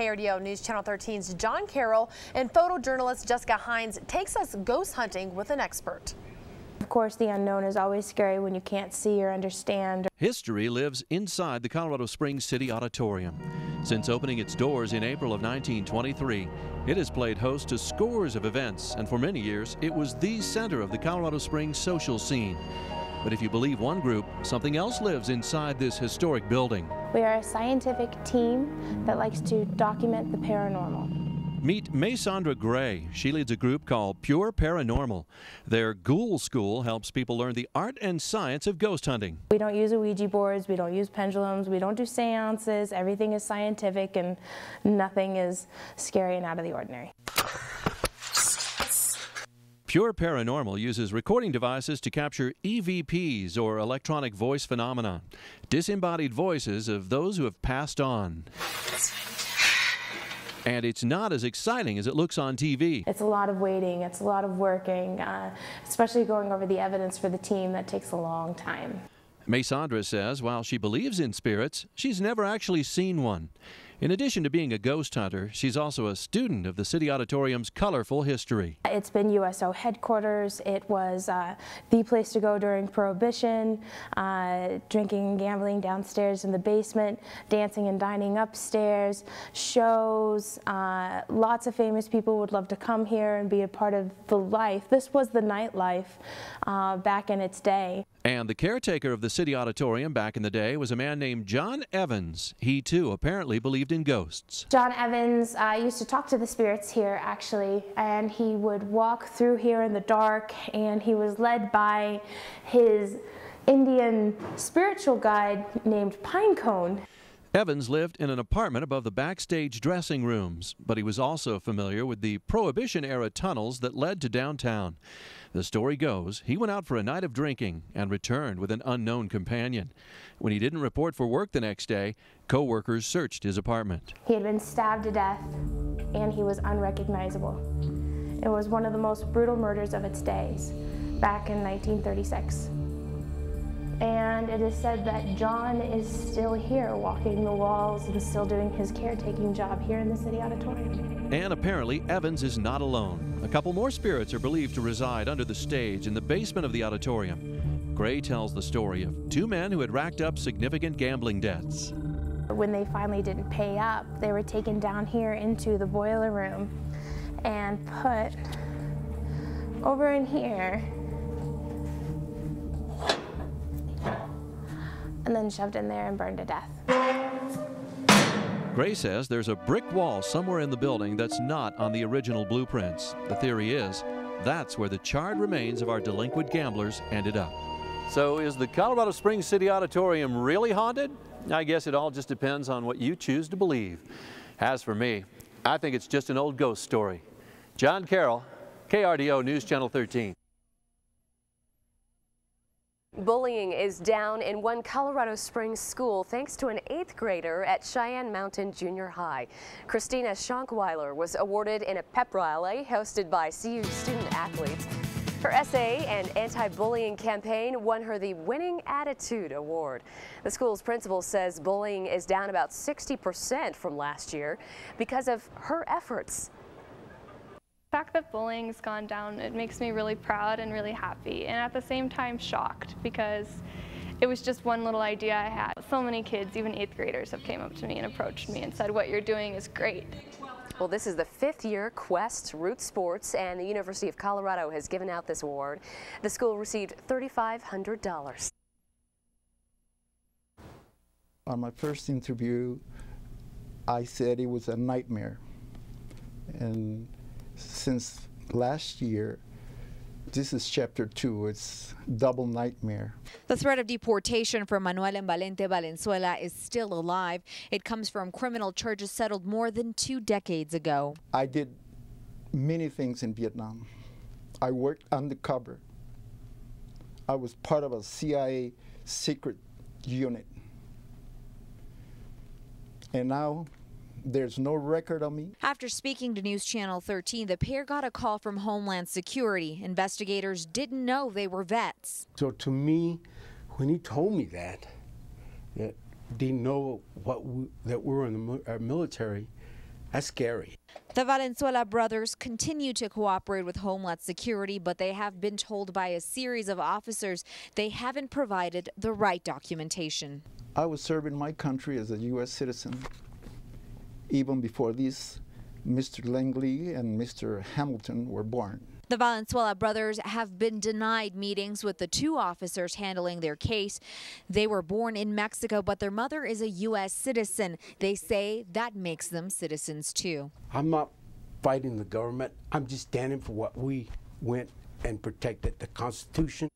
KRDO News Channel 13's John Carroll and photojournalist Jessica Hines takes us ghost hunting with an expert. Of course, the unknown is always scary when you can't see or understand. History lives inside the Colorado Springs City Auditorium. Since opening its doors in April of 1923, it has played host to scores of events, and for many years, it was the center of the Colorado Springs social scene. But if you believe one group, something else lives inside this historic building. We are a scientific team that likes to document the paranormal. Meet Maysandra Gray. She leads a group called Pure Paranormal. Their Ghoul School helps people learn the art and science of ghost hunting. We don't use Ouija boards, we don't use pendulums, we don't do seances. Everything is scientific and nothing is scary and out of the ordinary. Pure Paranormal uses recording devices to capture EVPs, or electronic voice phenomena, disembodied voices of those who have passed on. And it's not as exciting as it looks on TV. It's a lot of waiting, it's a lot of working, especially going over the evidence for the team. That takes a long time. Maysandra says while she believes in spirits, she's never actually seen one. In addition to being a ghost hunter, she's also a student of the City Auditorium's colorful history. It's been USO headquarters. It was the place to go during Prohibition, drinking and gambling downstairs in the basement, dancing and dining upstairs, shows. Lots of famous people would love to come here and be a part of the life. This was the nightlife back in its day. And the caretaker of the City Auditorium back in the day was a man named John Evans. He too apparently believed in ghosts. John Evans used to talk to the spirits here, actually, and he would walk through here in the dark, and he was led by his Indian spiritual guide named Pinecone. Evans lived in an apartment above the backstage dressing rooms, but he was also familiar with the Prohibition-era tunnels that led to downtown. The story goes, he went out for a night of drinking and returned with an unknown companion. When he didn't report for work the next day, co-workers searched his apartment. He had been stabbed to death, and he was unrecognizable. It was one of the most brutal murders of its days, back in 1936. And it is said that John is still here, walking the walls and still doing his caretaking job here in the City Auditorium. And apparently Evans is not alone. A couple more spirits are believed to reside under the stage in the basement of the auditorium. Gray tells the story of two men who had racked up significant gambling debts. When they finally didn't pay up, they were taken down here into the boiler room and put over in here, and then shoved in there and burned to death. Gray says there's a brick wall somewhere in the building that's not on the original blueprints. The theory is that's where the charred remains of our delinquent gamblers ended up. So is the Colorado Springs City Auditorium really haunted? I guess it all just depends on what you choose to believe. As for me, I think it's just an old ghost story. John Carroll, KRDO News Channel 13. Bullying is down in one Colorado Springs school thanks to an 8th grader at Cheyenne Mountain Junior High. Christina Schonkweiler was awarded in a pep rally hosted by CU student athletes. Her essay and anti-bullying campaign won her the Winning Attitude Award. The school's principal says bullying is down about 60% from last year because of her efforts. The fact that bullying's gone down, it makes me really proud and really happy, and at the same time shocked, because it was just one little idea I had. So many kids, even 8th graders, have came up to me and approached me and said, "What you're doing is great." Well, this is the 5th year Quest Root Sports, and the University of Colorado has given out this award. The school received $3,500. On my first interview, I said it was a nightmare, and since last year, this is chapter 2. It's double nightmare. The threat of deportation for Manuel Envalente Valenzuela is still alive. It comes from criminal charges settled more than 2 decades ago. I did many things in Vietnam. I worked undercover. I was part of a CIA secret unit. And now there's no record of me. After speaking to News Channel 13, the pair got a call from Homeland Security. Investigators didn't know they were vets. So to me, when he told me that they know that we're in the military, That's scary. The Valenzuela brothers continue to cooperate with Homeland Security, but they have been told by a series of officers they haven't provided the right documentation. I was serving my country as a U.S. citizen even before these Mr. Langley and Mr. Hamilton were born. The Valenzuela brothers have been denied meetings with the two officers handling their case. They were born in Mexico, but their mother is a U.S. citizen. They say that makes them citizens too. I'm not fighting the government. I'm just standing for what we went and protected, the Constitution.